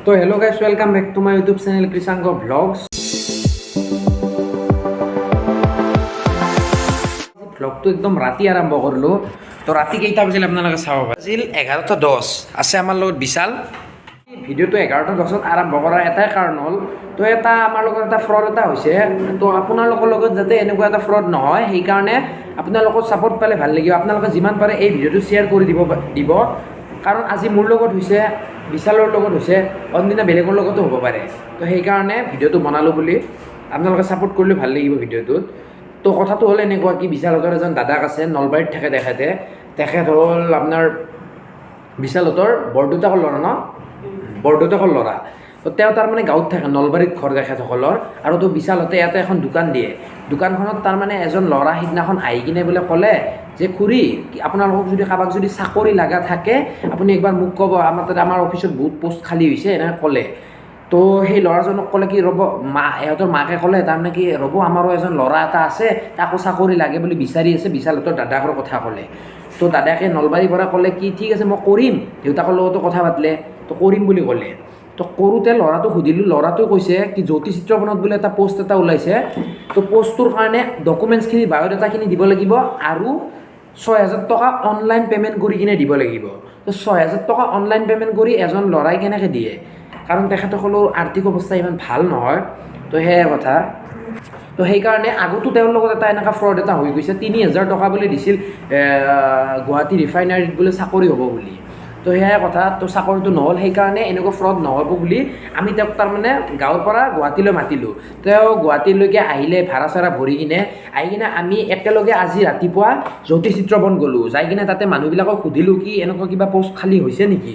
তো hello' guys, welcome back to my YouTube channel Krishank vlogs. ভ্লগটো একদম ৰাতি আৰম্ভ কৰিলোঁ। তো ৰাতি কেইটা বাজিল আপোনালোকে চাব বাজিল 11:10। আছে আমাৰ লগত বিশাল। ভিডিঅ'টো 11:10 আৰম্ভ কৰাৰ এটাই কাৰণ হ'ল, তো আমাৰ লগত এটা ফ্ৰড এটা হৈছে। তো আপোনালোকৰ লগত যাতে এনেকুৱা এটা ফ্ৰড নহয়, সেইকাৰণে আপোনালোকৰ ছাপোৰ্ট পালে ভাল লাগিব। আপোনালোকে যিমান পাৰে এই ভিডিঅ'টো শ্বেয়াৰ কৰি দিব। কাৰণ আজি মোৰ লগত হৈছে, বিশালৰ লগত হৈছে, অন্যদিনা বেলেগৰ লগতো হ'ব পাৰে। তো সেইকাৰণে ভিডিঅ'টো বনালোঁ বুলি আপোনালোকে ছাপোৰ্ট কৰিলে ভাল লাগিব ভিডিঅ'টোত। তো কথাটো হ'ল এনেকুৱা কি, বিশালহঁতৰ এজন দাদাক আছে, নলবাৰীত থাকে তেখেত হ'ল আপোনাৰ বিশালহঁতৰ বৰদেউতাকৰ ল'ৰা ন, বৰদেউতাকৰ ল'ৰা। তো তেওঁ তাৰমানে গাঁৱত থাকে, নলবাৰীত ঘৰ তেখেতসকলৰ। আৰু তো বিশালহঁতে ইয়াতে এখন দোকান দিয়ে। দোকানখনত তাৰমানে এজন ল'ৰা সিদিনাখন আহি কিনে বোলে ক'লে যে খুৰী, আপোনালোকক যদি কাৰোবাক যদি চাকৰি লগা থাকে আপুনি একবাৰ মোক ক'ব, আমাৰ অফিচত বহুত পোষ্ট খালী হৈছে, এনেকৈ ক'লে। তো সেই ল'ৰাজনক ক'লে কি, ৰ'ব ইহঁতৰ মাকে ক'লে তাৰমানে কি, ৰ'ব আমাৰো এজন ল'ৰা এটা আছে, তাকো চাকৰি লাগে বুলি বিচাৰি আছে, বিশালহঁতৰ দাদাকৰ কথা ক'লে। তো দাদাকে নলবাৰীৰ পৰা ক'লে কি, ঠিক আছে মই কৰিম, দেউতাকৰ লগতো কথা পাতিলে, তো কৰিম বুলি ক'লে। তো কৰোঁতে ল'ৰাটোক সুধিলোঁ, ল'ৰাটোৱে কৈছে কি জ্যোতি চিত্ৰবনত বোলে এটা পোষ্ট এটা ওলাইছে। তো পোষ্টটোৰ কাৰণে ডকুমেণ্টছখিনি, বায়'ডাটাখিনি দিব লাগিব আৰু 6,000 টকা অনলাইন পে'মেণ্ট কৰি কিনে দিব লাগিব। তো 6,000 টকা অনলাইন পে'মেণ্ট কৰি এজন ল'ৰাই কেনেকৈ দিয়ে, কাৰণ তেখেতসকলৰ আৰ্থিক অৱস্থা ইমান ভাল নহয়। তো সেয়াই কথা। তো সেইকাৰণে আগতো তেওঁৰ লগত এটা এনেকুৱা ফ্ৰড এটা হৈ গৈছে। 3,000 টকা বুলি দিছিল, গুৱাহাটী ৰিফাইনাৰীত বোলে চাকৰি হ'ব বুলি। তো সেয়াই কথা। তো চাকৰিটো নহ'ল, সেইকাৰণে এনেকুৱা ফ্ৰড নহ'ব বুলি আমি তেওঁক তাৰমানে গাঁৱৰ পৰা গুৱাহাটীলৈ মাতিলোঁ। তেওঁ গুৱাহাটীলৈকে আহিলে, ভাড়া চাড়া ভৰি কিনে আমি একেলগে আজি ৰাতিপুৱা জ্যোতি চিত্ৰবন গ'লোঁ। যাই কিনে তাতে মানুহবিলাকক সুধিলোঁ কি এনেকুৱা কিবা পোষ্ট খালী হৈছে নেকি।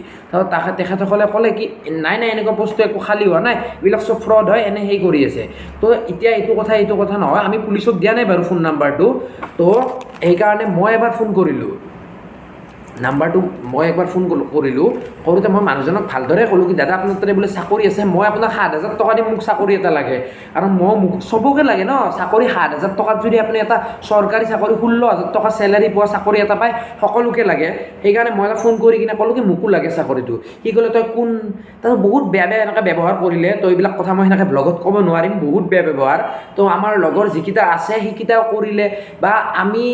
তেখেতসকলে ক'লে কি নাই এনেকুৱা পোষ্টটো একো খালী হোৱা নাই, এইবিলাক চব ফ্ৰড হয়, এনে সেই কৰি আছে। তো এতিয়া এইটো কথা নহয়, আমি পুলিচক দিয়া নাই বাৰু ফোন নাম্বাৰটো। তো সেইকাৰণে মই এবাৰ ফোন কৰিলোঁ, নাম্বাৰটো মই একবাৰ ফোন কৰিলোঁ। কৰোঁতে মই মানুহজনক ভালদৰে ক'লোঁ কি দাদা আপোনাৰ তাতে বোলে চাকৰি আছে, মই আপোনাক 7,000 টকা দিম, মোক চাকৰি এটা লাগে। আৰু মোক চবকে লাগে ন চাকৰি। 7,000 টকাত যদি আপুনি এটা চৰকাৰী চাকৰি 16,000 টকা চেলাৰী পোৱা চাকৰি এটা পায়, সকলোকে লাগে। সেইকাৰণে মই ফোন কৰি কিনে ক'লোঁ কি মোকো লাগে চাকৰিটো। সি ক'লে তই কোন, তাৰপিছত বহুত বেয়া এনেকৈ ব্যৱহাৰ কৰিলে। তো এইবিলাক কথা মই সেনেকৈ ব্লগত ক'ব নোৱাৰিম, বহুত বেয়া ব্যৱহাৰ। তো আমাৰ লগৰ যিকেইটা আছে সেইকেইটাও কৰিলে, বা আমি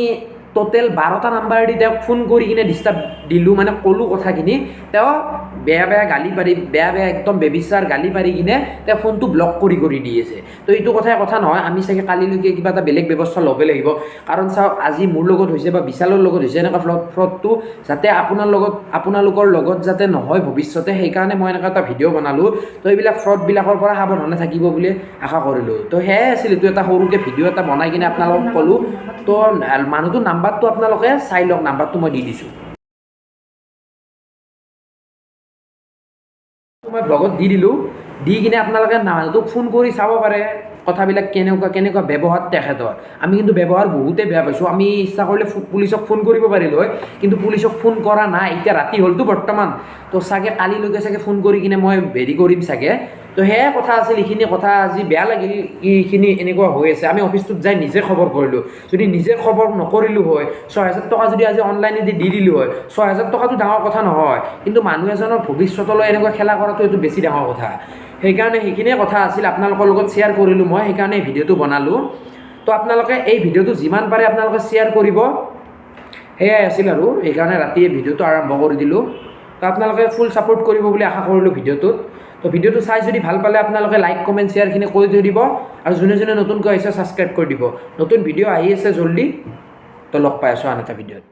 টোটেল 12টা নাম্বাৰ দি তেওঁক ফোন কৰি কিনে ডিষ্টাৰ্ব দিলোঁ, মানে ক'লোঁ কথাখিনি। তেওঁ বেয়া গালি পাৰি, বেয়া একদম বেবিচাৰ গালি পাৰি কিনে তেওঁ ফোনটো ব্লক কৰি দি আছে। তো এইটো কথা নহয়, আমি চাগে কালিলৈকে কিবা এটা বেলেগ ব্যৱস্থা ল'ব লাগিব। কাৰণ চাওক, আজি মোৰ লগত হৈছে বা বিশালৰ লগত হৈছে এনেকুৱা ফ্ৰডটো, যাতে আপোনালোকৰ লগত যাতে নহয় ভৱিষ্যতে, সেইকাৰণে মই এনেকুৱা এটা ভিডিঅ' বনালোঁ। তো এইবিলাক ফ্ৰডবিলাকৰ পৰা সাৱধানে থাকিব বুলি আশা কৰিলোঁ। তো সেয়াই আছিল, এইটো এটা সৰুকৈ ভিডিঅ' এটা বনাই কিনে আপোনালোকক ক'লোঁ। তো মানুহটোৰ নাম্বাৰটো আপোনালোকে চাই লওক, নাম্বাৰটো মই দি দিছোঁ, মই ব্লগত দি দিলোঁ। দি কিনে আপোনালোকে মানুহটোক ফোন কৰি চাব পাৰে কথাবিলাক কেনেকুৱা ব্যৱহাৰ তেখেতৰ। আমি কিন্তু ব্যৱহাৰ বহুতেই বেয়া পাইছোঁ। আমি ইচ্ছা কৰিলে পুলিচক ফোন কৰিব পাৰিলোঁ হয়, কিন্তু পুলিচক ফোন কৰা নাই। এতিয়া ৰাতি হ'লতো বৰ্তমান, তো চাগে কালিলৈকে চাগে ফোন কৰি কিনে মই হেৰি কৰিম চাগে। তো সেয়াই কথা আছিল, এইখিনি কথা আজি বেয়া লাগিল এইখিনি এনেকুৱা হৈ আছে। আমি অফিচটোত যাই নিজে খবৰ কৰিলোঁ, যদি নিজে খবৰ নকৰিলোঁ হয়, 6,000 টকা যদি আজি অনলাইনেদি দি দিলোঁ হয়, 6,000 টকাটো ডাঙৰ কথা নহয়, কিন্তু মানুহ এজনৰ ভৱিষ্যতলৈ এনেকুৱা খেলা কৰাটো এইটো বেছি ডাঙৰ কথা। সেইকাৰণে সেইখিনিয়ে কথা আছিল, আপোনালোকৰ লগত শ্বেয়াৰ কৰিলোঁ মই, সেইকাৰণে এই ভিডিঅ'টো বনালোঁ। তো আপোনালোকে এই ভিডিঅ'টো যিমান পাৰে আপোনালোকে শ্বেয়াৰ কৰিব, সেয়াই আছিল আৰু সেইকাৰণে ৰাতি এই ভিডিঅ'টো আৰম্ভ কৰি দিলোঁ। তো আপোনালোকে ফুল ছাপোৰ্ট কৰিব বুলি আশা কৰিলোঁ ভিডিঅ'টোত। তো ভিডিঅ'টো চাই যদি ভাল পালে আপোনালোকে লাইক কমেণ্ট শ্বেয়াৰখিনি কৰি থৈ দিব, আৰু যোনে নতুনকৈ আহিছে ছাবস্ক্ৰাইব কৰি দিব। নতুন ভিডিঅ' আহি আছে জল্দি। তো লগ পাই আছোঁ আন এটা ভিডিঅ'ত।